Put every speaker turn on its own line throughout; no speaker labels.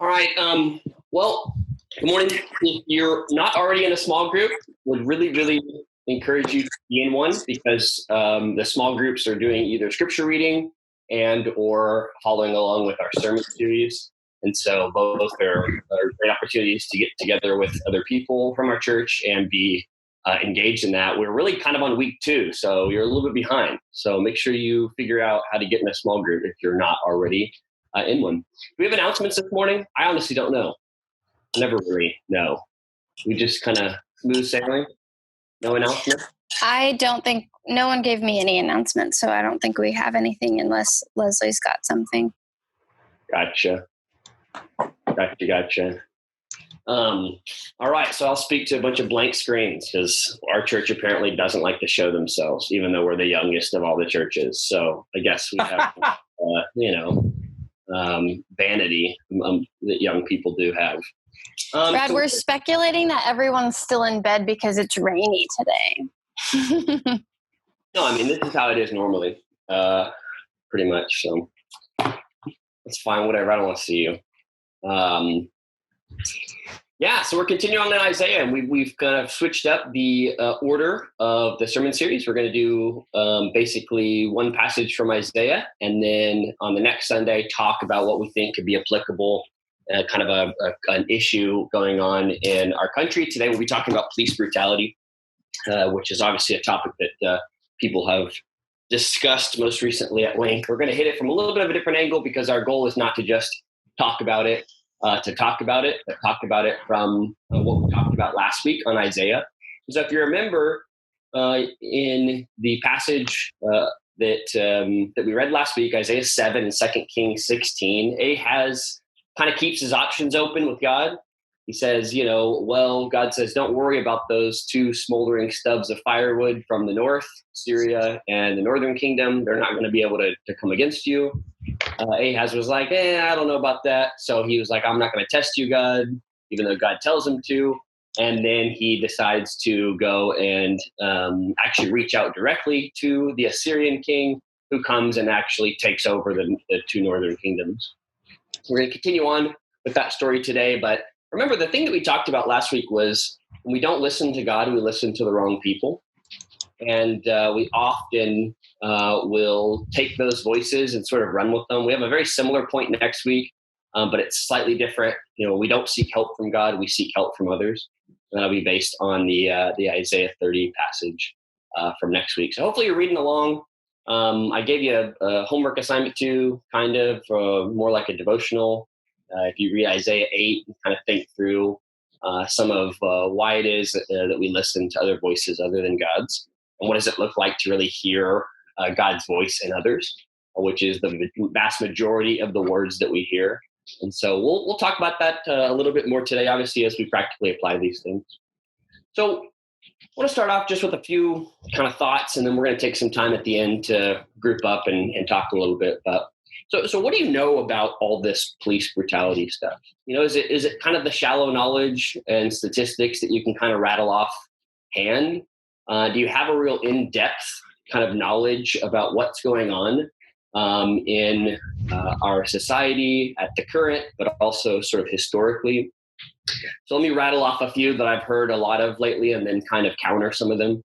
All right. Well, good morning. If you're not already in a small group, would really encourage you to be in one because the small groups are doing either scripture reading and or following along with our sermon series. And so both are great opportunities to get together with other people from our church and be engaged in that. We're really kind of on week 2, so you're a little bit behind. So make sure you figure out how to get in a small group if you're not already in one. Do we have announcements this morning? I honestly don't know. I never really know. We just kind of smooth sailing. No announcement.
I don't think no one gave me any announcements, so I don't think we have anything unless Leslie's got something.
Gotcha. All right, so I'll speak to a bunch of blank screens because our church apparently doesn't like to show themselves, even though we're the youngest of all the churches. So I guess we have, vanity that young people do have.
Brad, we're speculating that everyone's still in bed because it's rainy today.
No, I mean, this is how it is normally, pretty much. So it's fine, whatever. I don't want to see you. So we're continuing on in Isaiah, and we've kind of switched up the order of the sermon series. We're going to do basically one passage from Isaiah, and then on the next Sunday, talk about what we think could be applicable, kind of an issue going on in our country. Today, we'll be talking about police brutality, which is obviously a topic that people have discussed most recently at length. We're going to hit it from a little bit of a different angle because our goal is not to just talk about it, but talk about it from what we talked about last week on Isaiah. So if you remember in the passage that we read last week, Isaiah 7 and 2 Kings 16, Ahaz kind of keeps his options open with God. He says, God says, don't worry about those 2 smoldering stubs of firewood from the north, Syria and the northern kingdom. They're not going to be able to come against you. Ahaz was like, I don't know about that. So he was like, I'm not going to test you, God, even though God tells him to. And then he decides to go and actually reach out directly to the Assyrian king, who comes and actually takes over the 2 northern kingdoms. So we're going to continue on with that story today. But remember, the thing that we talked about last week was when we don't listen to God, we listen to the wrong people. And we often will take those voices and sort of run with them. We have a very similar point next week, but it's slightly different. We don't seek help from God, we seek help from others. And that'll be based on the Isaiah 30 passage from next week. So hopefully you're reading along. I gave you a homework assignment too, kind of more like a devotional. If you read Isaiah 8 and kind of think through some of why it is that we listen to other voices other than God's. And what does it look like to really hear God's voice in others, which is the vast majority of the words that we hear. And so we'll talk about that a little bit more today, obviously, as we practically apply these things. So I want to start off just with a few kind of thoughts, and then we're going to take some time at the end to group up and talk a little bit about. So what do you know about all this police brutality stuff? Is it kind of the shallow knowledge and statistics that you can kind of rattle off hand? Do you have a real in-depth kind of knowledge about what's going on in our society at the current, but also sort of historically? So let me rattle off a few that I've heard a lot of lately and then kind of counter some of them.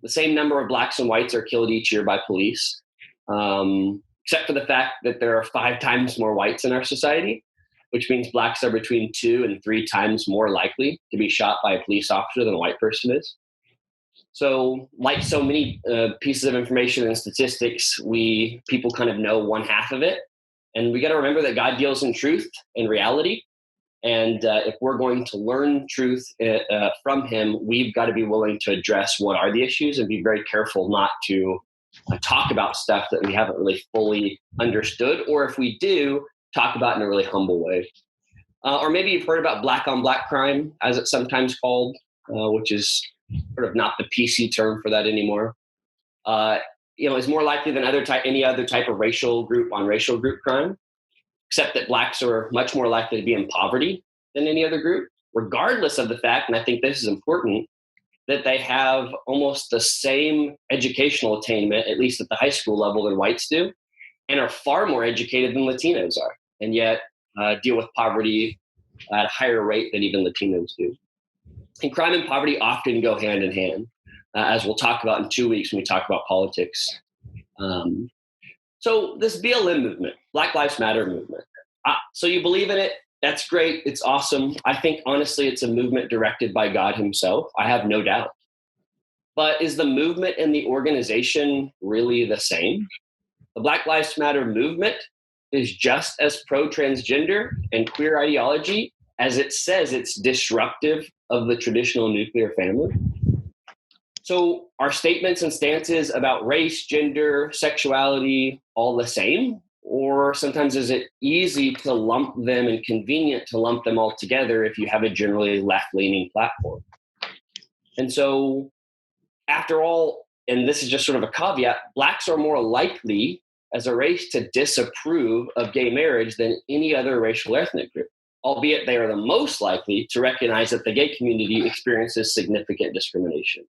The same number of blacks and whites are killed each year by police, except for the fact that there are 5 times more whites in our society, which means blacks are between 2 and 3 times more likely to be shot by a police officer than a white person is. So like so many pieces of information and statistics, people kind of know one half of it. And we got to remember that God deals in truth and reality. And if we're going to learn truth from him, we've got to be willing to address what are the issues and be very careful not to talk about stuff that we haven't really fully understood. Or if we do, talk about in a really humble way. Or maybe you've heard about black on black crime, as it's sometimes called, which is sort of not the PC term for that anymore. Is more likely than any other type of racial group on racial group crime, except that blacks are much more likely to be in poverty than any other group, regardless of the fact, and I think this is important, that they have almost the same educational attainment, at least at the high school level, than whites do, and are far more educated than Latinos are. And yet deal with poverty at a higher rate than even Latinos do. And crime and poverty often go hand in hand, as we'll talk about in 2 weeks when we talk about politics. So this BLM movement, Black Lives Matter movement. So you believe in it? That's great. It's awesome. I think, honestly, it's a movement directed by God himself. I have no doubt. But is the movement and the organization really the same? The Black Lives Matter movement is just as pro-transgender and queer ideology as it says it's disruptive of the traditional nuclear family. So are statements and stances about race, gender, sexuality all the same? Or sometimes is it easy to lump them and convenient to lump them all together if you have a generally left-leaning platform? And so after all, and this is just sort of a caveat, Blacks are more likely as a race to disapprove of gay marriage than any other racial ethnic group, albeit they are the most likely to recognize that the gay community experiences significant discrimination.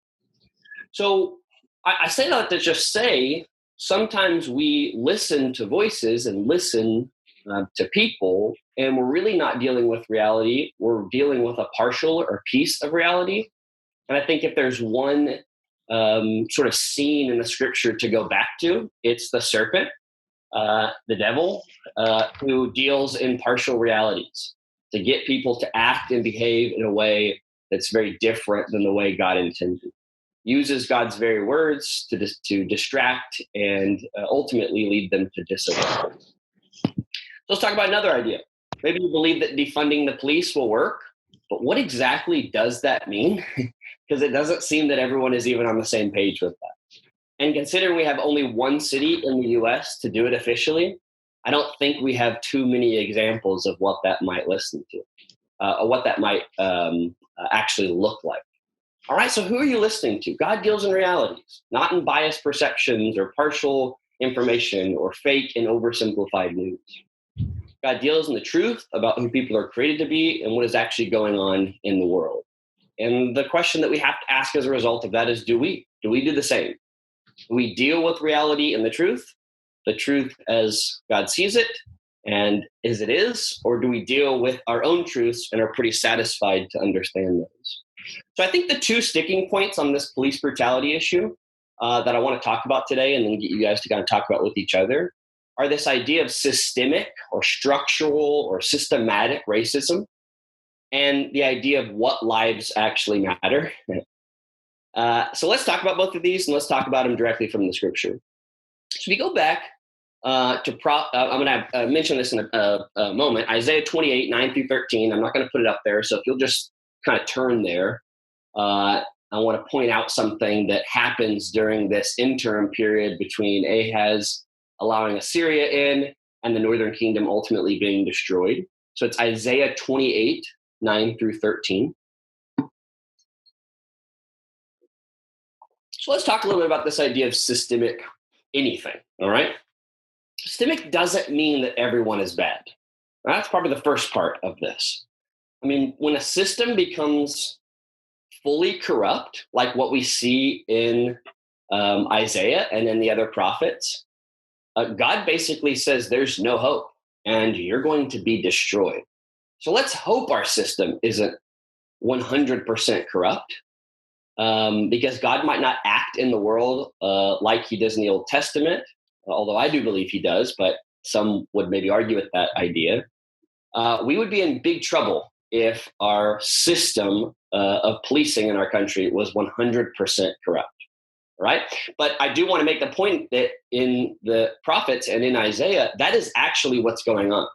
So I say that to just say, sometimes we listen to voices and listen to people, and we're really not dealing with reality. We're dealing with a partial or piece of reality. And I think if there's one sort of scene in the scripture to go back to, it's the serpent, the devil, who deals in partial realities to get people to act and behave in a way that's very different than the way God intended. Uses God's very words to distract and ultimately lead them to disobey. So let's talk about another idea. Maybe you believe that defunding the police will work, but what exactly does that mean? Because it doesn't seem that everyone is even on the same page with that. And considering we have only one city in the US to do it officially, I don't think we have too many examples of what that might listen to, or what that might actually look like. All right, so who are you listening to? God deals in realities, not in biased perceptions or partial information or fake and oversimplified news. God deals in the truth about who people are created to be and what is actually going on in the world. And the question that we have to ask as a result of that is, do we do the same? Do we deal with reality and the truth as God sees it and as it is, or do we deal with our own truths and are pretty satisfied to understand those? So I think the two sticking points on this police brutality issue that I want to talk about today and then get you guys to kind of talk about with each other are this idea of systemic or structural or systematic racism and the idea of what lives actually matter. So let's talk about both of these and let's talk about them directly from the scripture. So we go back I'm going to mention this in a moment, Isaiah 28, 9 through 13. I'm not going to put it up there. So if you'll just kind of turn there, I want to point out something that happens during this interim period between Ahaz allowing Assyria in and the northern kingdom ultimately being destroyed. So it's Isaiah 28, 9 through 13. So let's talk a little bit about this idea of systemic anything, all right? Systemic doesn't mean that everyone is bad. That's probably the first part of this. I mean, when a system becomes fully corrupt, like what we see in Isaiah and in the other prophets, God basically says there's no hope and you're going to be destroyed. So let's hope our system isn't 100% corrupt, because God might not act in the world like he does in the Old Testament, although I do believe he does, but some would maybe argue with that idea. We would be in big trouble if our system of policing in our country was 100% corrupt, right? But I do want to make the point that in the prophets and in Isaiah, that is actually what's going on.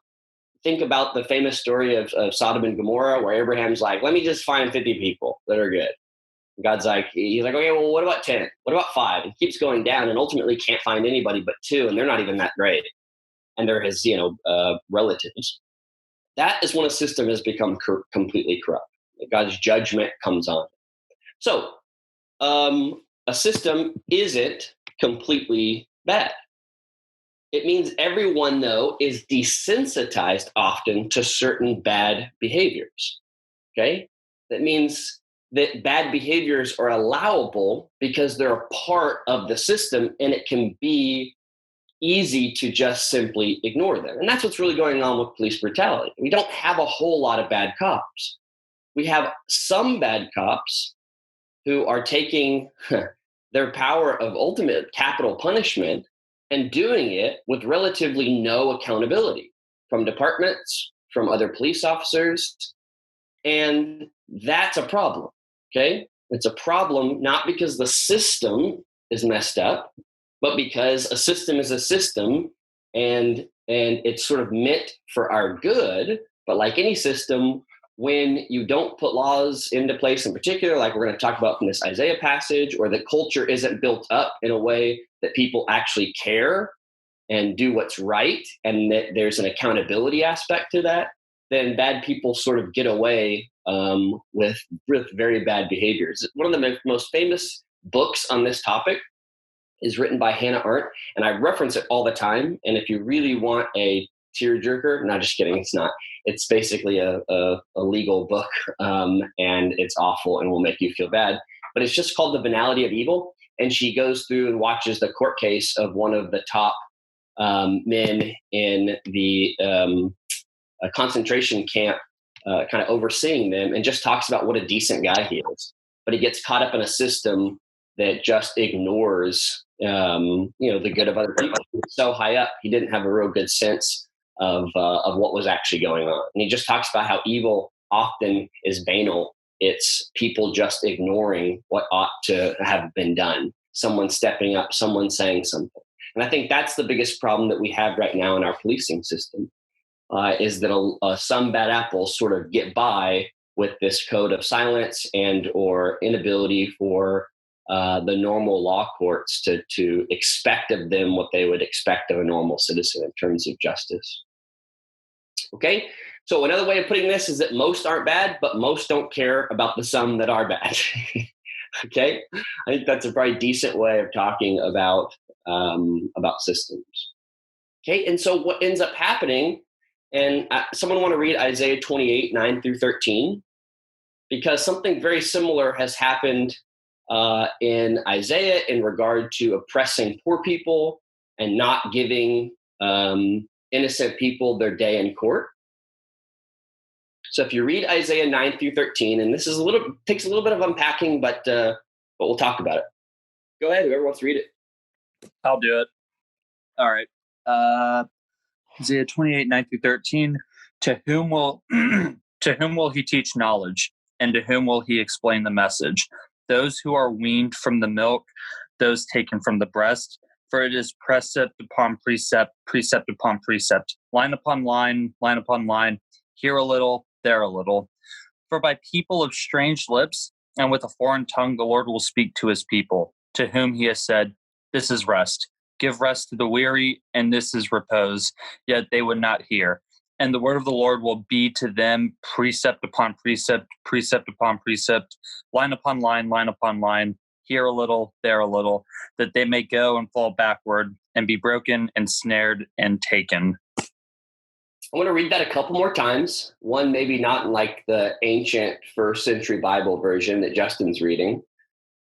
Think about the famous story of Sodom and Gomorrah, where Abraham's like, let me just find 50 people that are good. God's like, he's like, okay, well, what about 10? What about 5? And keeps going down and ultimately can't find anybody but 2, and they're not even that great. And they're his, relatives. That is when a system has become completely corrupt. God's judgment comes on. So a system isn't completely bad. It means everyone, though, is desensitized often to certain bad behaviors, okay? That means that bad behaviors are allowable because they're a part of the system, and it can be easy to just simply ignore them. And that's what's really going on with police brutality. We don't have a whole lot of bad cops. We have some bad cops who are taking their power of ultimate capital punishment and doing it with relatively no accountability from departments, from other police officers. And that's a problem. Okay. It's a problem not because the system is messed up, but because a system is a system, and it's sort of meant for our good. But like any system, when you don't put laws into place in particular, like we're going to talk about from this Isaiah passage, or the culture isn't built up in a way that people actually care and do what's right, and that there's an accountability aspect to that, then bad people sort of get away with very bad behaviors. One of the most famous books on this topic is written by Hannah Arendt, and I reference it all the time. And if you really want a tearjerker, not just kidding, it's not. It's basically a legal book, and it's awful and will make you feel bad. But it's just called The Banality of Evil, and she goes through and watches the court case of one of the top men in the concentration camp, kind of overseeing them, and just talks about what a decent guy he is. But he gets caught up in a system that just ignores, the good of other people. He was so high up, he didn't have a real good sense of what was actually going on. And he just talks about how evil often is banal. It's people just ignoring what ought to have been done. Someone stepping up, someone saying something. And I think that's the biggest problem that we have right now in our policing system, is that some bad apples sort of get by with this code of silence and or inability for the normal law courts to expect of them what they would expect of a normal citizen in terms of justice. Okay, so another way of putting this is that most aren't bad, but most don't care about the some that are bad. Okay, I think that's a very decent way of talking about systems. Okay, and so what ends up happening, and someone want to read Isaiah 28, 9 through 13, because something very similar has happened in Isaiah in regard to oppressing poor people and not giving innocent people their day in court. So if you read Isaiah 9 through 13, and this is takes a little bit of unpacking, but we'll talk about it. Go ahead, whoever wants to read it.
I'll do it. All right. Isaiah 28, 9 through 13. To whom will he teach knowledge, and to whom will he explain the message? Those who are weaned from the milk, those taken from the breast. For it is precept upon precept, precept upon precept, line upon line upon line, here a little, there a little. For by people of strange lips and with a foreign tongue the Lord will speak to his people, to whom he has said, this is rest. Give rest to the weary, and this is repose. Yet they would not hear. And the word of the Lord will be to them precept upon precept, precept upon precept, line upon line, here a little, there a little, that they may go and fall backward and be broken and snared and taken.
I want to read that a couple more times. One, maybe not in like the ancient first century Bible version that Justin's reading.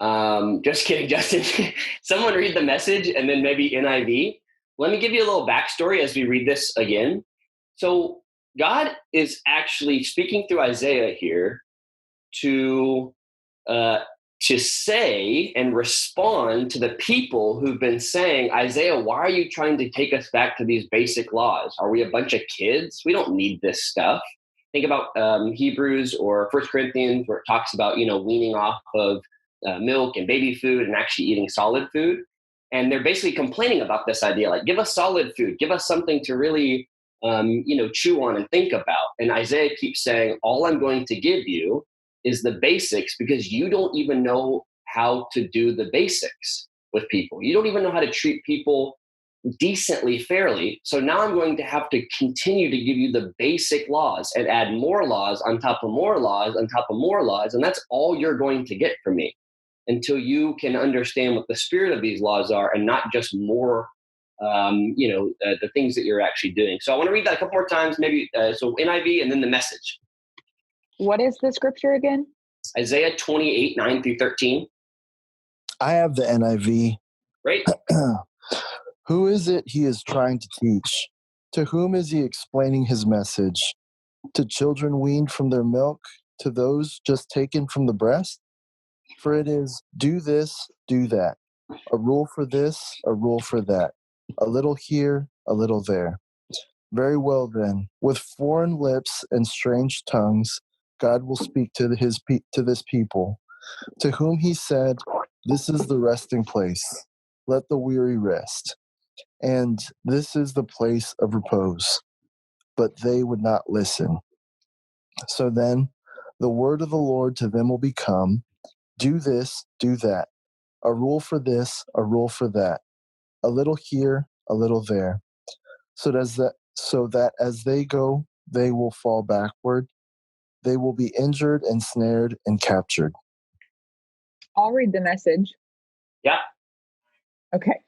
Just kidding, Justin. Someone read the Message and then maybe NIV. Let me give you a little backstory as we read this again. So God is actually speaking through Isaiah here to say and respond to the people who've been saying, Isaiah, why are you trying to take us back to these basic laws? Are we a bunch of kids? We don't need this stuff. Think about Hebrews or 1 Corinthians, where it talks about, weaning off of milk and baby food and actually eating solid food. And they're basically complaining about this idea, like, give us solid food, give us something to really, chew on and think about. And Isaiah keeps saying, all I'm going to give you is the basics, because you don't even know how to do the basics with people. You don't even know how to treat people decently, fairly. So now I'm going to have to continue to give you the basic laws and add more laws on top of more laws on top of more laws. And that's all you're going to get from me until you can understand what the spirit of these laws are and not just more, the things that you're actually doing. So I want to read that a couple more times, maybe. So NIV and then the Message.
What is the scripture again?
Isaiah 28, 9 through 13.
I have the NIV.
Great.
Who is it he is trying to teach? To whom is he explaining his message? To children weaned from their milk? To those just taken from the breast? For it is, do this, do that. A rule for this, a rule for that. A little here, a little there. Very well then, with foreign lips and strange tongues, God will speak to to this people, to whom he said, this is the resting place. Let the weary rest. And this is the place of repose. But they would not listen. So then, the word of the Lord to them will become, do this, do that. A rule for this, a rule for that. A little here, a little there. So that as they go, they will fall backward. They will be injured and snared and captured.
I'll read the message.
Yeah.
Okay.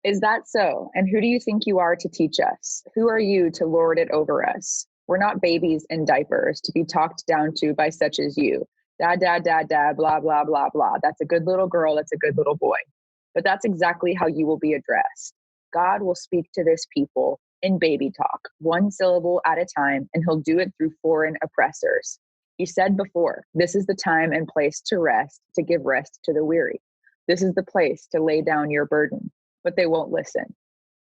Is that so? And who do you think you are to teach us? Who are you to lord it over us? We're not babies in diapers to be talked down to by such as you. Da, da, da, da, blah, blah, blah, blah. That's a good little girl. That's a good little boy. But that's exactly how you will be addressed. God will speak to this people in baby talk, one syllable at a time, and he'll do it through foreign oppressors. He said before, this is the time and place to rest, to give rest to the weary. This is the place to lay down your burden, but they won't listen.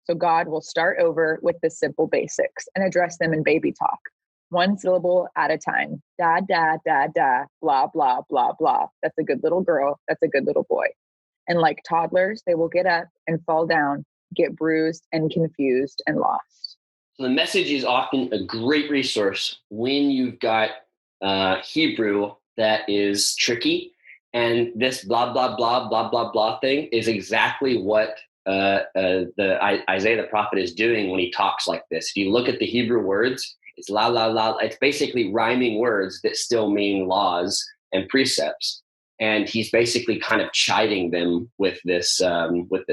So God will start over with the simple basics and address them in baby talk, one syllable at a time. Da, da, da, da, blah, blah, blah, blah. That's a good little girl. That's a good little boy. And like toddlers, they will get up and fall down, get bruised and confused and lost.
So the message is often a great resource when you've got Hebrew that is tricky. And this blah, blah, blah, blah, blah, blah thing is exactly what Isaiah the prophet is doing when he talks like this. If you look at the Hebrew words, it's la, la, la. It's basically rhyming words that still mean laws and precepts. And he's basically kind of chiding them with this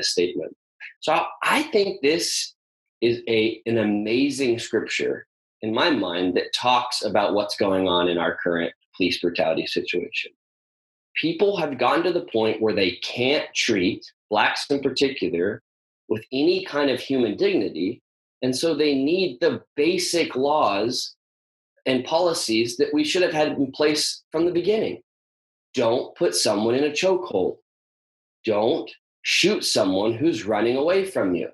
statement. So I think this is an amazing scripture in my mind that talks about what's going on in our current police brutality situation. People have gotten to the point where they can't treat Blacks in particular with any kind of human dignity. And so they need the basic laws and policies that we should have had in place from the beginning. Don't put someone in a chokehold. Don't shoot someone who's running away from you.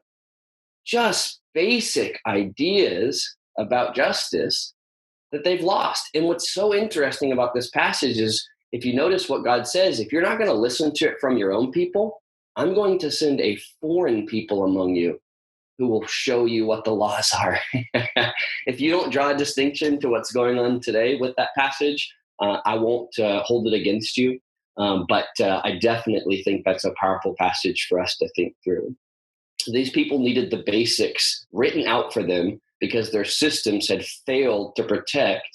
Just basic ideas about justice that they've lost. And what's so interesting about this passage is, if you notice what God says, if you're not going to listen to it from your own people, I'm going to send a foreign people among you who will show you what the laws are. If you don't draw a distinction to what's going on today with that passage, I won't hold it against you. But I definitely think that's a powerful passage for us to think through. These people needed the basics written out for them because their systems had failed to protect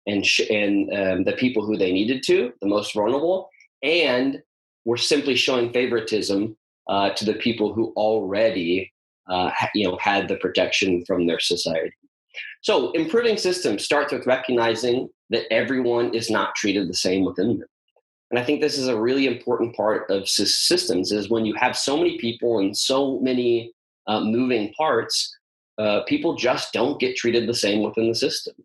the people who they needed to, the most vulnerable, and were simply showing favoritism to the people who already had the protection from their society. So improving systems starts with recognizing that everyone is not treated the same within them. And I think this is a really important part of systems, is when you have so many people and so many moving parts, people just don't get treated the same within the system.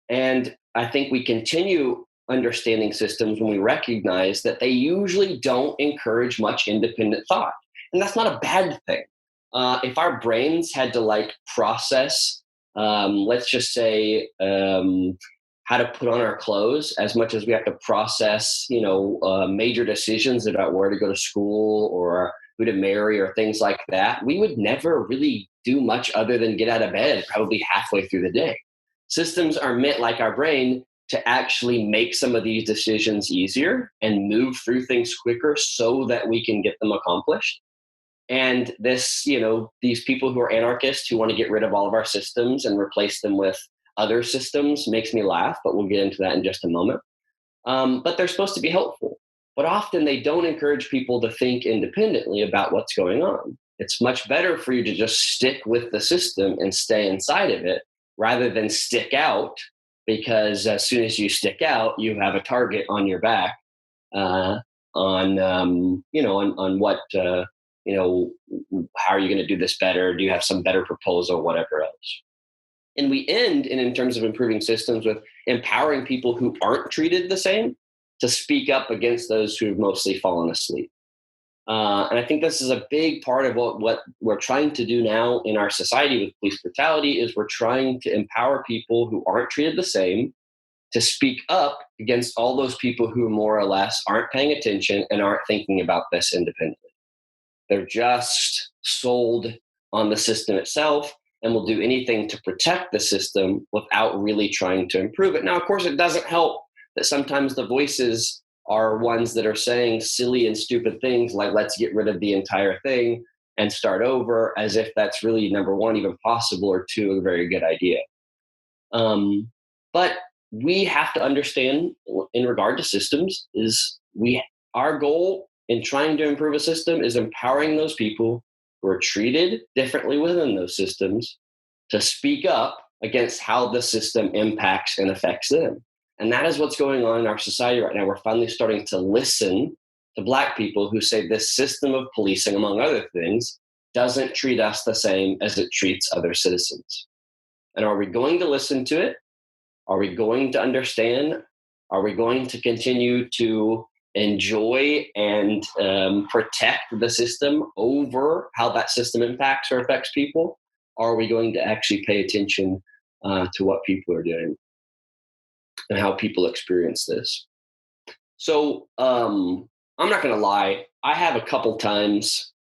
And I think we continue understanding systems when we recognize that they usually don't encourage much independent thought. And that's not a bad thing. If our brains had to process, let's just say, how to put on our clothes as much as we have to process, major decisions about where to go to school or who to marry or things like that, we would never really do much other than get out of bed probably halfway through the day. Systems are meant, like our brain, to actually make some of these decisions easier and move through things quicker so that we can get them accomplished. And these people who are anarchists who want to get rid of all of our systems and replace them with other systems makes me laugh, but we'll get into that in just a moment. But they're supposed to be helpful. But often they don't encourage people to think independently about what's going on. It's much better for you to just stick with the system and stay inside of it rather than stick out, because as soon as you stick out, you have a target on your back on what how are you going to do this better? Do you have some better proposal, whatever else? And we end in terms of improving systems with empowering people who aren't treated the same to speak up against those who've mostly fallen asleep. And I think this is a big part of what we're trying to do now in our society with police brutality is we're trying to empower people who aren't treated the same to speak up against all those people who more or less aren't paying attention and aren't thinking about this independently. They're just sold on the system itself and will do anything to protect the system without really trying to improve it. Now, of course, it doesn't help that sometimes the voices are ones that are saying silly and stupid things like, let's get rid of the entire thing and start over, as if that's really, number one, even possible, or two, a very good idea. But we have to understand in regard to systems is our goal in trying to improve a system is empowering those people who are treated differently within those systems to speak up against how the system impacts and affects them. And that is what's going on in our society right now. We're finally starting to listen to Black people who say this system of policing, among other things, doesn't treat us the same as it treats other citizens. And are we going to listen to it? Are we going to understand? Are we going to continue to enjoy and protect the system over how that system impacts or affects people? Or are we going to actually pay attention to what people are doing and how people experience this? So I'm not going to lie. I have a couple times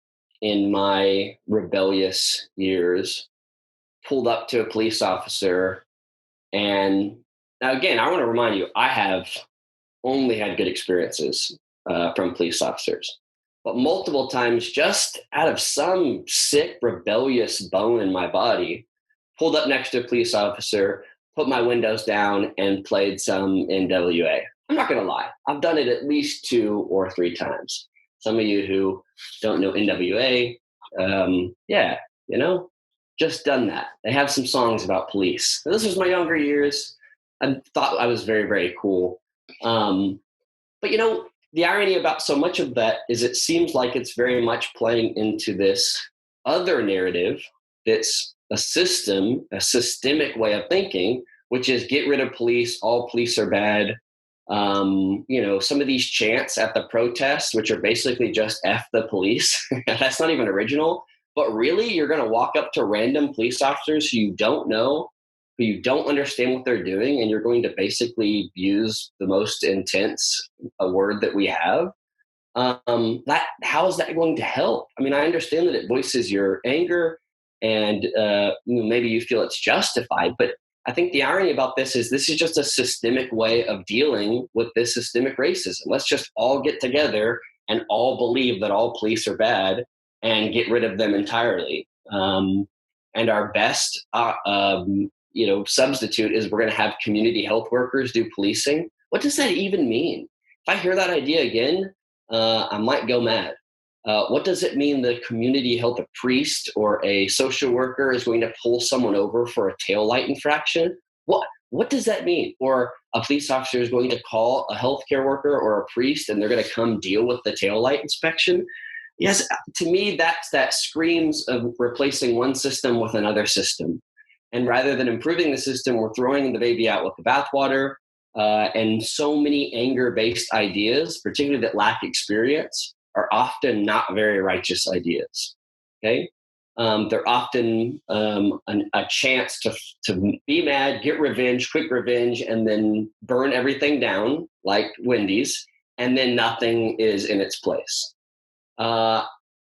in my rebellious years pulled up to a police officer. And now, again, I want to remind you, I have only had good experiences from police officers. But multiple times, just out of some sick, rebellious bone in my body, pulled up next to a police officer, put my windows down, and played some NWA. I'm not going to lie. I've done it at least 2 or 3 times. Some of you who don't know NWA, just done that. They have some songs about police. Now, this was my younger years. I thought I was very, very cool. But the irony about so much of that is it seems like it's very much playing into this other narrative that's a systemic way of thinking, which is get rid of police, all police are bad. Some of these chants at the protests, which are basically just F the police, that's not even original. But really, you're going to walk up to random police officers who you don't know, who you don't understand what they're doing, and you're going to basically use the most intense word that we have. How is that going to help? I mean, I understand that it voices your anger, and maybe you feel it's justified. But I think the irony about this is just a systemic way of dealing with this systemic racism. Let's just all get together and all believe that all police are bad and get rid of them entirely. And our best, substitute is we're going to have community health workers do policing. What does that even mean? If I hear that idea again, I might go mad. What does it mean the community health, a priest or a social worker is going to pull someone over for a taillight infraction? What does that mean? Or a police officer is going to call a healthcare worker or a priest and they're going to come deal with the taillight inspection? Yes, to me, that screams of replacing one system with another system. And rather than improving the system, we're throwing the baby out with the bathwater. And so many anger-based ideas, particularly that lack experience, are often not very righteous ideas. Okay, they're often a chance to be mad, get revenge, quick revenge, and then burn everything down like Wendy's, and then nothing is in its place.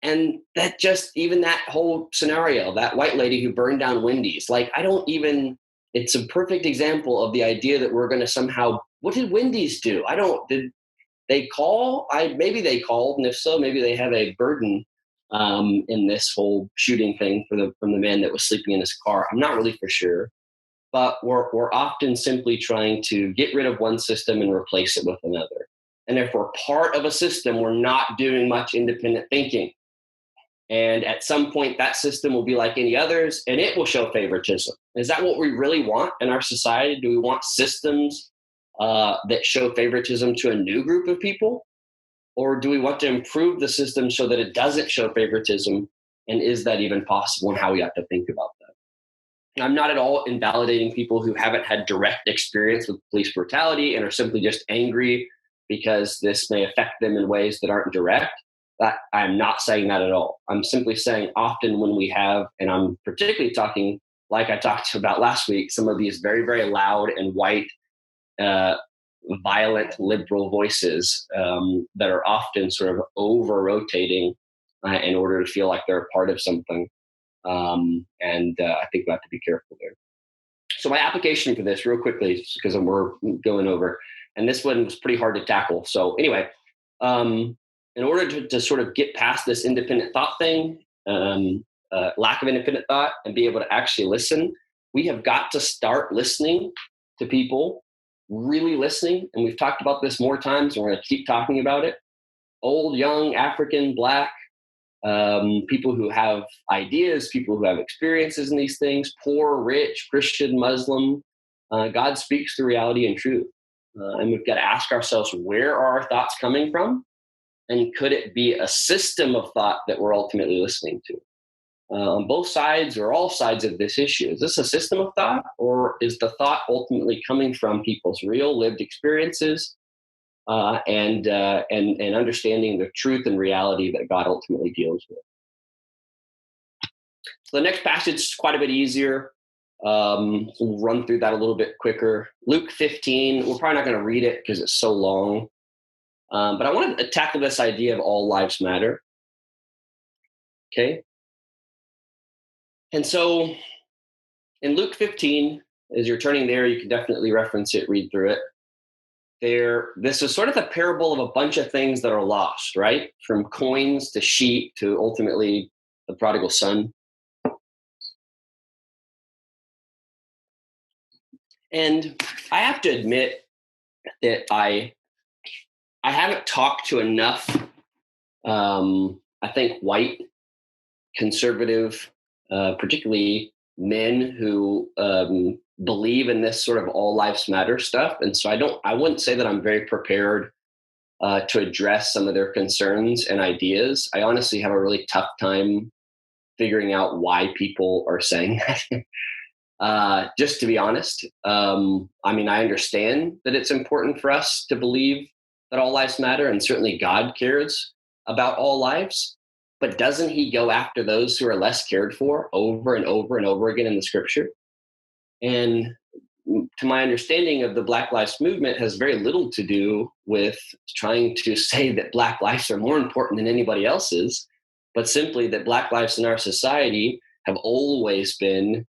And that even that whole scenario, that white lady who burned down Wendy's, it's a perfect example of the idea that we're going to somehow, what did Wendy's do? Did they call? Maybe they called, and if so, maybe they have a burden in this whole shooting thing from the man that was sleeping in his car. I'm not really for sure, but we're often simply trying to get rid of one system and replace it with another. And if we're part of a system, we're not doing much independent thinking. And at some point, that system will be like any others, and it will show favoritism. Is that what we really want in our society? Do we want systems that show favoritism to a new group of people? Or do we want to improve the system so that it doesn't show favoritism? And is that even possible, and how we have to think about that? I'm not at all invalidating people who haven't had direct experience with police brutality and are simply just angry because this may affect them in ways that aren't direct. I'm not saying that at all. I'm simply saying often when we have, and I'm particularly talking, like I talked about last week, some of these very, very loud and white, violent liberal voices that are often sort of over-rotating in order to feel like they're a part of something. And I think we have to be careful there. So my application for this, real quickly, because we're going over, and this one was pretty hard to tackle. So anyway, in order to sort of get past this independent thought thing, lack of independent thought, and be able to actually listen, we have got to start listening to people, really listening. And we've talked about this more times, and we're going to keep talking about it. Old, young, African, Black, people who have ideas, people who have experiences in these things, poor, rich, Christian, Muslim. God speaks through reality and truth. And we've got to ask ourselves, where are our thoughts coming from? And could it be a system of thought that we're ultimately listening to? On both sides or all sides of this issue, is this a system of thought, or is the thought ultimately coming from people's real lived experiences and understanding the truth and reality that God ultimately deals with? So the next passage is quite a bit easier. We'll run through that a little bit quicker. Luke 15, we're probably not going to read it because it's so long. But I want to tackle this idea of all lives matter. Okay. And so in Luke 15, as you're turning there, you can definitely reference it, read through it. This is sort of the parable of a bunch of things that are lost, right? From coins to sheep to ultimately the prodigal son. And I have to admit that I haven't talked to enough, I think, white, conservative, particularly men who believe in this sort of all lives matter stuff. And so I wouldn't say that I'm very prepared to address some of their concerns and ideas. I honestly have a really tough time figuring out why people are saying that. Just to be honest, I mean, I understand that it's important for us to believe that all lives matter, and certainly God cares about all lives. But doesn't he go after those who are less cared for over and over and over again in the scripture? And to my understanding of the Black Lives Movement has very little to do with trying to say that Black lives are more important than anybody else's, but simply that Black lives in our society have always been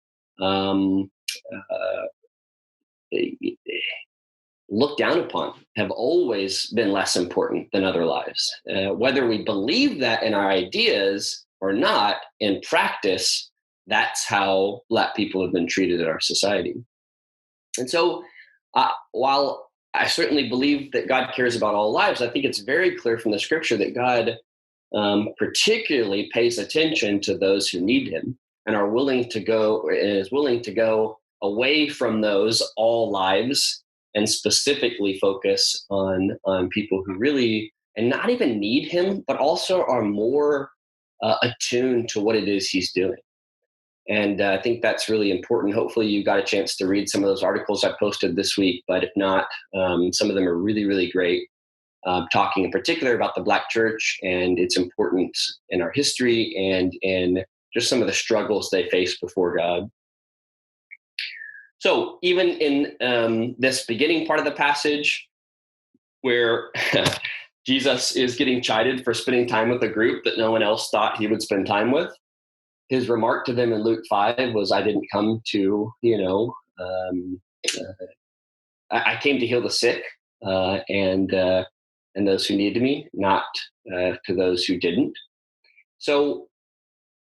looked down upon, have always been less important than other lives. Whether we believe that in our ideas or not, in practice, that's how Black people have been treated in our society. And so while I certainly believe that God cares about all lives, I think it's very clear from the scripture that God particularly pays attention to those who need him and is willing to go away from those all lives and specifically focus on people who really, and not even need him, but also are more attuned to what it is he's doing. And I think that's really important. Hopefully you got a chance to read some of those articles I posted this week, but if not, some of them are really, really great, talking in particular about the Black church and its importance in our history and in just some of the struggles they face before God. So even in this beginning part of the passage where Jesus is getting chided for spending time with a group that no one else thought he would spend time with, his remark to them in Luke 5 was, I didn't come to, I came to heal the sick and those who needed me, not to those who didn't. So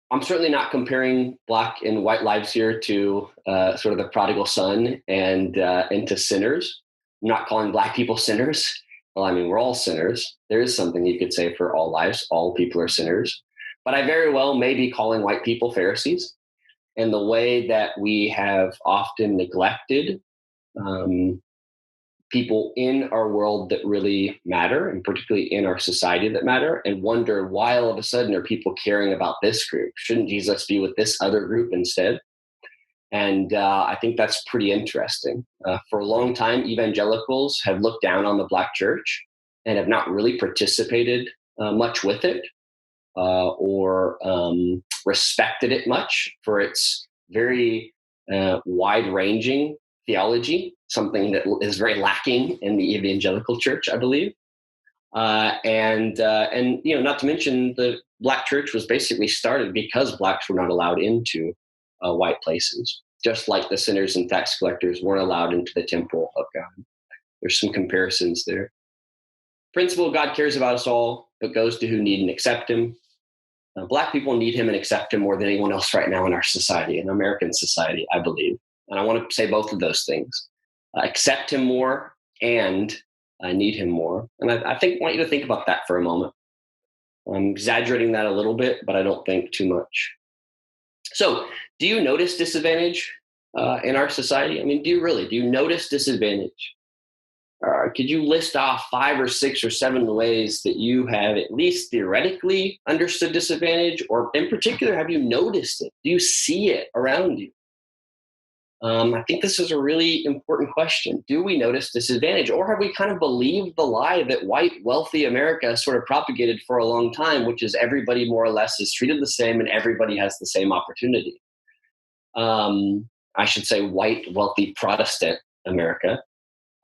I'm certainly not comparing Black and white lives here to sort of the prodigal son and to sinners. I'm not calling Black people sinners. Well, I mean, we're all sinners. There is something you could say for all lives. All people are sinners. But I very well may be calling white people Pharisees. And the way that we have often neglected people in our world that really matter, and particularly in our society that matter, and wonder why all of a sudden are people caring about this group? Shouldn't Jesus be with this other group instead? And I think that's pretty interesting. For a long time, evangelicals have looked down on the Black church and have not really participated much with it or respected it much for its very wide-ranging theology, something that is very lacking in the evangelical church, I believe. And not to mention, the Black church was basically started because Blacks were not allowed into white places, just like the sinners and tax collectors weren't allowed into the temple of God. There's some comparisons there. Principle, God cares about us all, but goes to who need and accept him. Black people need him and accept him more than anyone else right now in our society, in American society, I believe. And I want to say both of those things. Accept him more and need him more. And I want you to think about that for a moment. I'm exaggerating that a little bit, but I don't think too much. So do you notice disadvantage in our society? I mean, do you notice disadvantage? Could you list off 5 or 6 or 7 ways that you have at least theoretically understood disadvantage, or in particular, have you noticed it? Do you see it around you? I think this is a really important question. Do we notice disadvantage, or have we kind of believed the lie that white, wealthy America sort of propagated for a long time, which is everybody more or less is treated the same and everybody has the same opportunity? I should say white, wealthy Protestant America.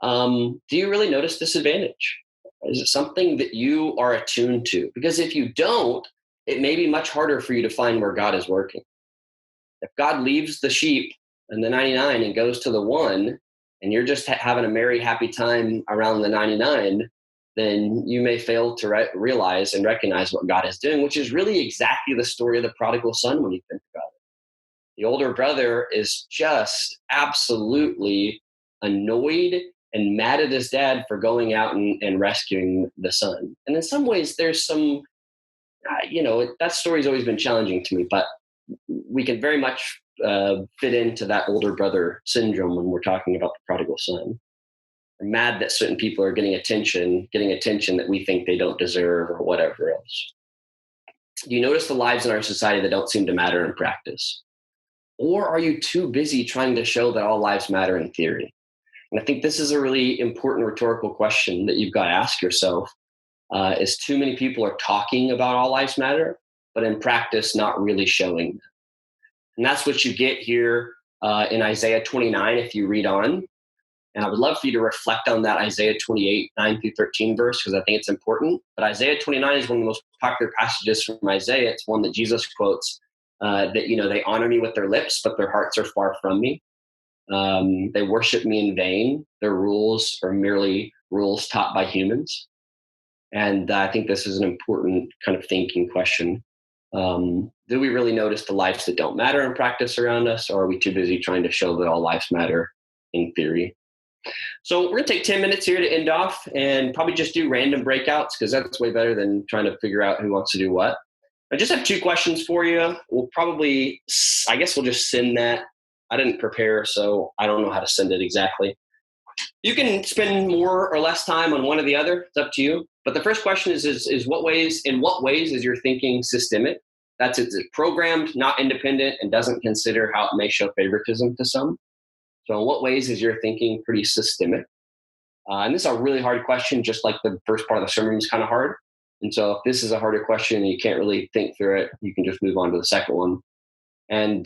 Do you really notice disadvantage? Is it something that you are attuned to? Because if you don't, it may be much harder for you to find where God is working. If God leaves the sheep and the 99 and goes to the one, and you're just having a merry, happy time around the 99, then you may fail to realize and recognize what God is doing, which is really exactly the story of the prodigal son when you think about it. The older brother is just absolutely annoyed and mad at his dad for going out and rescuing the son. And in some ways, there's some, that story's always been challenging to me, but we can very much fit into that older brother syndrome when we're talking about the prodigal son. We're mad that certain people are getting attention that we think they don't deserve or whatever else. Do you notice the lives in our society that don't seem to matter in practice? Or are you too busy trying to show that all lives matter in theory? And I think this is a really important rhetorical question that you've got to ask yourself, is too many people are talking about all lives matter, but in practice, not really showing them. And that's what you get here in Isaiah 29, if you read on. And I would love for you to reflect on that Isaiah 28, 9 through 13 verse, because I think it's important. But Isaiah 29 is one of the most popular passages from Isaiah. It's one that Jesus quotes, that, they honor me with their lips, but their hearts are far from me. They worship me in vain. Their rules are merely rules taught by humans. And I think this is an important kind of thinking question. Do we really notice the lives that don't matter in practice around us, or are we too busy trying to show that all lives matter in theory? So we're going to take 10 minutes here to end off and probably just do random breakouts, because that's way better than trying to figure out who wants to do what. I just have 2 questions for you. We'll just send that. I didn't prepare, so I don't know how to send it exactly. You can spend more or less time on one or the other. It's up to you. But the first question is in what ways is your thinking systemic? That's it's programmed, not independent, and doesn't consider how it may show favoritism to some. So in what ways is your thinking pretty systemic? And this is a really hard question, just like the first part of the sermon is kind of hard. And so if this is a harder question and you can't really think through it, you can just move on to the second one. And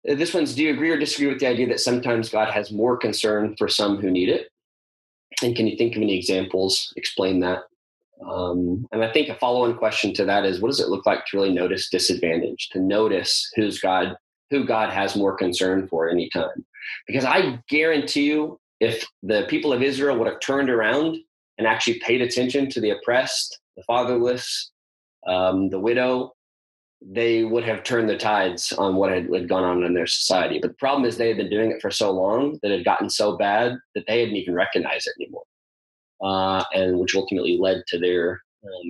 this one's, do you agree or disagree with the idea that sometimes God has more concern for some who need it? And can you think of any examples? Explain that. And I think a follow-on question to that is, what does it look like to really notice disadvantage, to notice who God has more concern for anytime? Because I guarantee you, if the people of Israel would have turned around and actually paid attention to the oppressed, the fatherless, the widow, they would have turned the tides on what had gone on in their society. But the problem is they had been doing it for so long that it had gotten so bad that they hadn't even recognized it anymore, and which ultimately led to their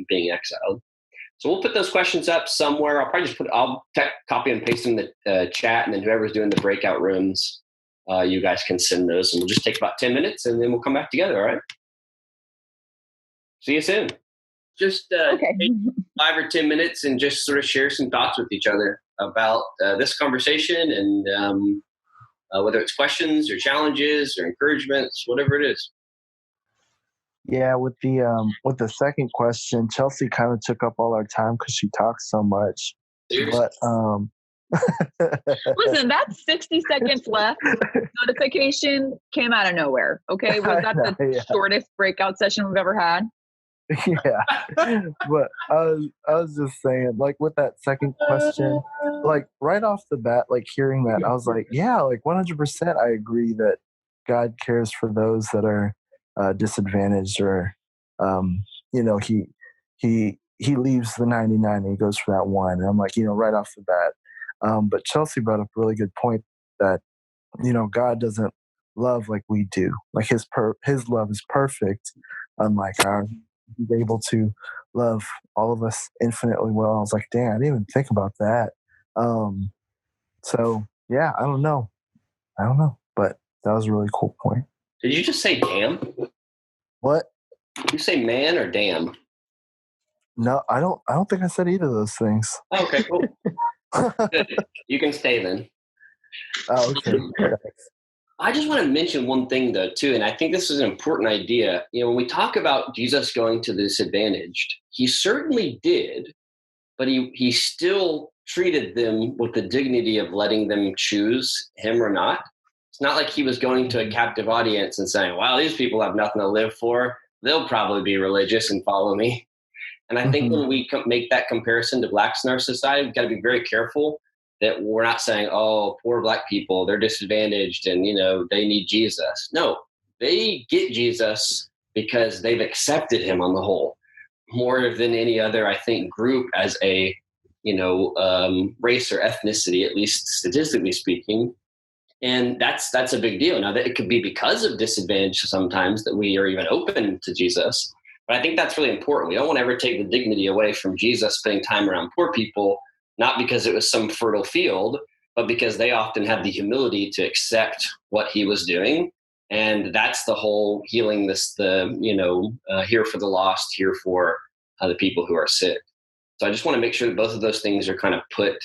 being exiled. So we'll put those questions up somewhere. I'll probably just copy and paste them in the chat, and then whoever's doing the breakout rooms, you guys can send those, and we'll just take about 10 minutes, and then we'll come back together. All right. See you soon. Just
Okay.
take 5 or 10 minutes and just sort of share some thoughts with each other about this conversation, and whether it's questions or challenges or encouragements, whatever it is.
Yeah, with the second question, Chelsea kind of took up all our time because she talks so much.
Seriously?
But
Listen, that's 60 seconds left. Notification came out of nowhere. Okay. Was that the shortest breakout session we've ever had?
Yeah. But I was just saying, like, with that second question, like right off the bat, like hearing that, I was like, yeah, like 100% I agree that God cares for those that are disadvantaged, or he leaves the 99 and he goes for that one. And I'm like, right off the bat. But Chelsea brought up a really good point that, God doesn't love like we do. Like his love is perfect, unlike ours. He's able to love all of us infinitely well. I was like, damn, I didn't even think about that. So yeah, I don't know, but that was a really cool point.
Did you just say damn?
What?
Did you say man or damn?
No, I don't think I said either of those things.
Oh, okay, cool. Good. You can stay then.
Oh, okay. Thanks.
I just want to mention one thing though too, and I think this is an important idea. When we talk about Jesus going to the disadvantaged, he certainly did, but he still treated them with the dignity of letting them choose him or not. It's not like he was going to a captive audience and saying, wow, these people have nothing to live for. They'll probably be religious and follow me. And I think when we make that comparison to blacks in our society, we've got to be very careful that we're not saying, oh, poor black people, they're disadvantaged and, they need Jesus. No, they get Jesus because they've accepted him on the whole, more than any other, I think, group as a, race or ethnicity, at least statistically speaking. And that's a big deal. Now, that it could be because of disadvantage sometimes that we are even open to Jesus. But I think that's really important. We don't want to ever take the dignity away from Jesus spending time around poor people, not because it was some fertile field, but because they often have the humility to accept what he was doing. And that's the whole healing here for the lost, here for the people who are sick. So I just want to make sure that both of those things are kind of put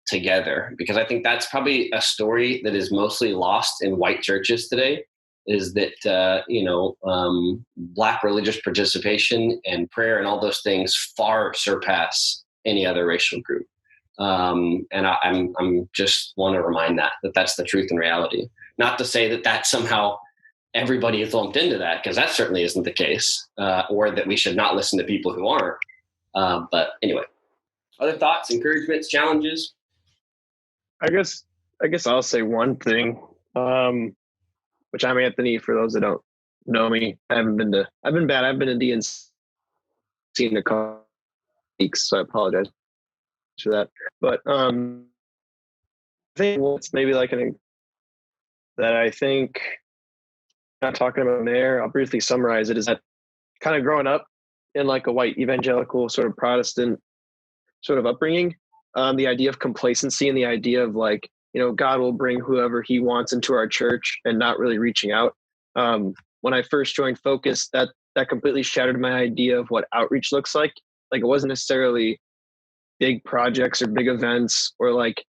together, because I think that's probably a story that is mostly lost in white churches today, is that, Black religious participation and prayer and all those things far surpass any other racial group. And I'm just want to remind that that's the truth and reality. Not to say that somehow everybody is lumped into that, because that certainly isn't the case, or that we should not listen to people who aren't. But anyway, other thoughts, encouragements, challenges?
I guess I'll say one thing, which I'm Anthony. For those that don't know me, I've been bad. I've been in DNC in a couple weeks, so I apologize for that. But I think what's maybe like that I think not talking about there, I'll briefly summarize it, is that kind of growing up in like a white evangelical sort of Protestant sort of upbringing, the idea of complacency and the idea of like, God will bring whoever he wants into our church and not really reaching out. When I first joined Focus, that completely shattered my idea of what outreach looks like. Like, it wasn't necessarily big projects or big events or like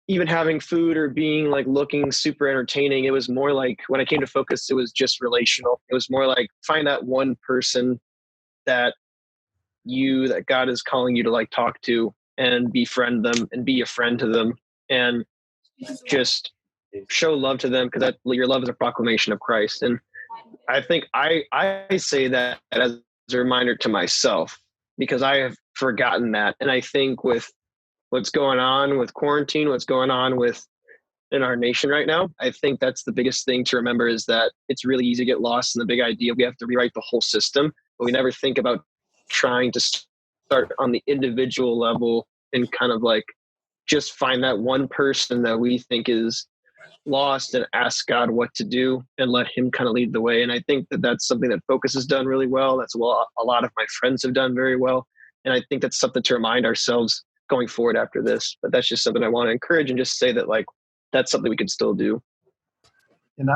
even having food or being like looking super entertaining. It was more like, when I came to Focus, it was just relational. It was more like, find that one person that God is calling you to like talk to and befriend them and be a friend to them and just show love to them, because that your love is a proclamation of Christ. And I think I say that as a reminder to myself, because I have forgotten that. And I think with what's going on with quarantine, what's going on in our nation right now, I think that's the biggest thing to remember, is that it's really easy to get lost in the big idea. We have to rewrite the whole system, but we never think about trying to start on the individual level and kind of like just find that one person that we think is lost and ask God what to do and let him kind of lead the way. And I think that that's something that Focus has done really well. That's what a lot of my friends have done very well. And I think that's something to remind ourselves going forward after this. But that's just something I want to encourage and just say that like, that's something we can still do.
And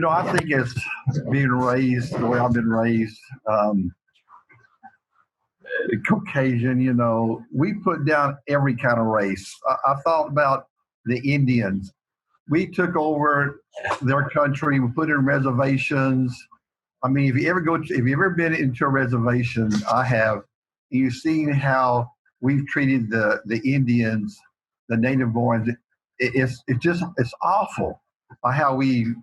I think it's being raised the way I've been raised, Caucasian, we put down every kind of race. I thought about the Indians. We took over their country, we put in reservations. I mean, if you ever been into a reservation, I have, and you've seen how we've treated the Indians, the native borns. It's awful how we've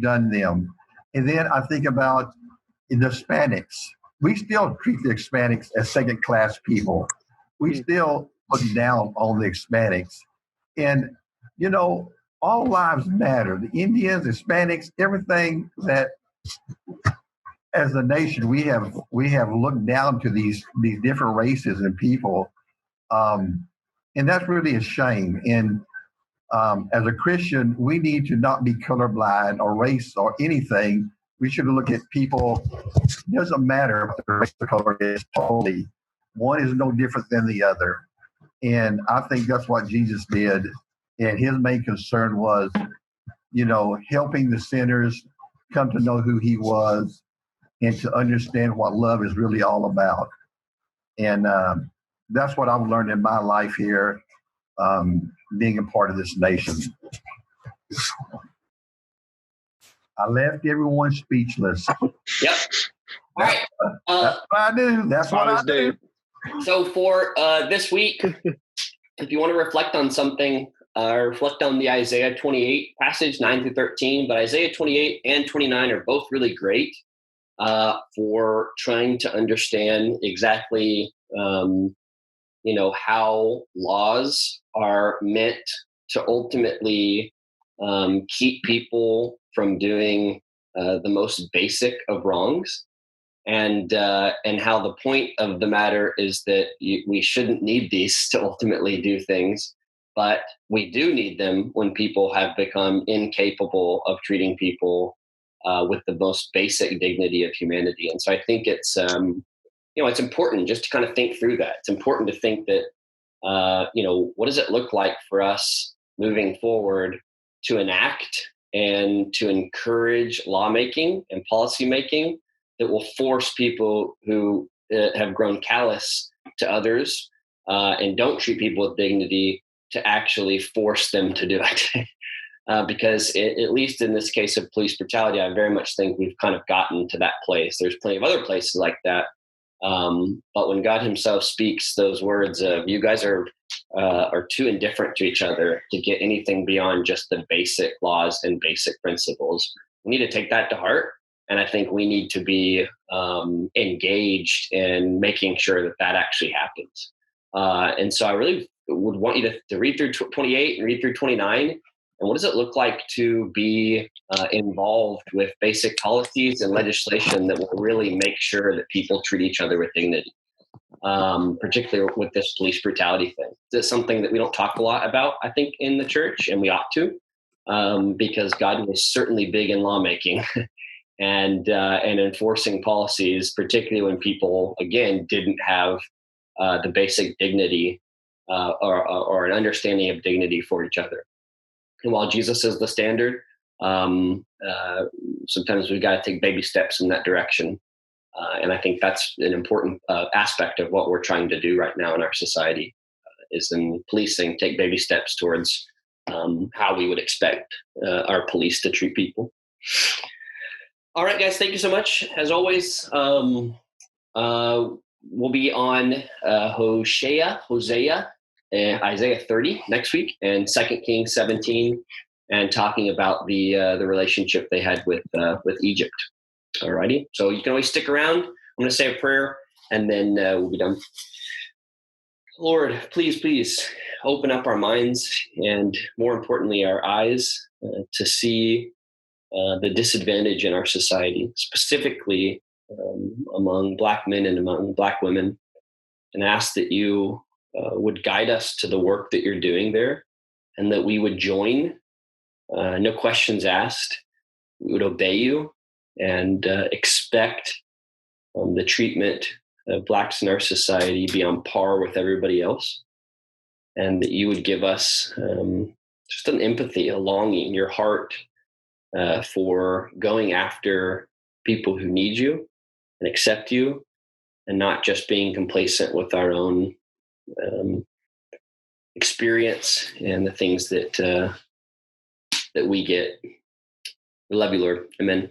done them. And then I think about the Hispanics. We still treat the Hispanics as second class people. We still look down on the Hispanics. And, all lives matter. The Indians, Hispanics, everything that as a nation we have looked down to these different races and people. And that's really a shame. And as a Christian, we need to not be colorblind or race or anything. We should look at people. It doesn't matter if the race or color is totally. One is no different than the other. And I think that's what Jesus did. And his main concern was, helping the sinners come to know who he was and to understand what love is really all about. And that's what I've learned in my life here, being a part of this nation. I left everyone speechless.
Yep. All right.
That's what I do. That's what I do.
So for this week, if you want to reflect on something, reflect on the Isaiah 28 passage, 9 through 13. But Isaiah 28 and 29 are both really great for trying to understand exactly, how laws are meant to ultimately keep people from doing the most basic of wrongs. And how the point of the matter is that we shouldn't need these to ultimately do things, but we do need them when people have become incapable of treating people with the most basic dignity of humanity. And so I think it's it's important just to kind of think through that. It's important to think that what does it look like for us moving forward to enact and to encourage lawmaking and policymaking that will force people who have grown callous to others and don't treat people with dignity to actually force them to do it. Because at least in this case of police brutality, I very much think we've kind of gotten to that place. There's plenty of other places like that. But when God himself speaks those words of, you guys are too indifferent to each other to get anything beyond just the basic laws and basic principles, we need to take that to heart. And I think we need to be engaged in making sure that actually happens. And so I really would want you to read through 28 and read through 29. And what does it look like to be involved with basic policies and legislation that will really make sure that people treat each other with dignity, particularly with this police brutality thing? This is something that we don't talk a lot about, I think, in the church, and we ought to, because God was certainly big in lawmaking. And enforcing policies, particularly when people, again, didn't have the basic dignity or an understanding of dignity for each other. And while Jesus is the standard, sometimes we've got to take baby steps in that direction. And I think that's an important aspect of what we're trying to do right now in our society, is in policing, take baby steps towards how we would expect our police to treat people. All right, guys, thank you so much. As always, we'll be on Hosea, Isaiah 30 next week, and 2 Kings 17, and talking about the relationship they had with Egypt. All righty, so you can always stick around. I'm going to say a prayer, and then we'll be done. Lord, please open up our minds and, more importantly, our eyes to see the disadvantage in our society, specifically among Black men and among Black women, and ask that you would guide us to the work that you're doing there, and that we would join, no questions asked. We would obey you and expect the treatment of Blacks in our society be on par with everybody else, and that you would give us just an empathy, a longing, your heart for going after people who need you and accept you, and not just being complacent with our own experience and the things that we get. We love you, Lord. Amen.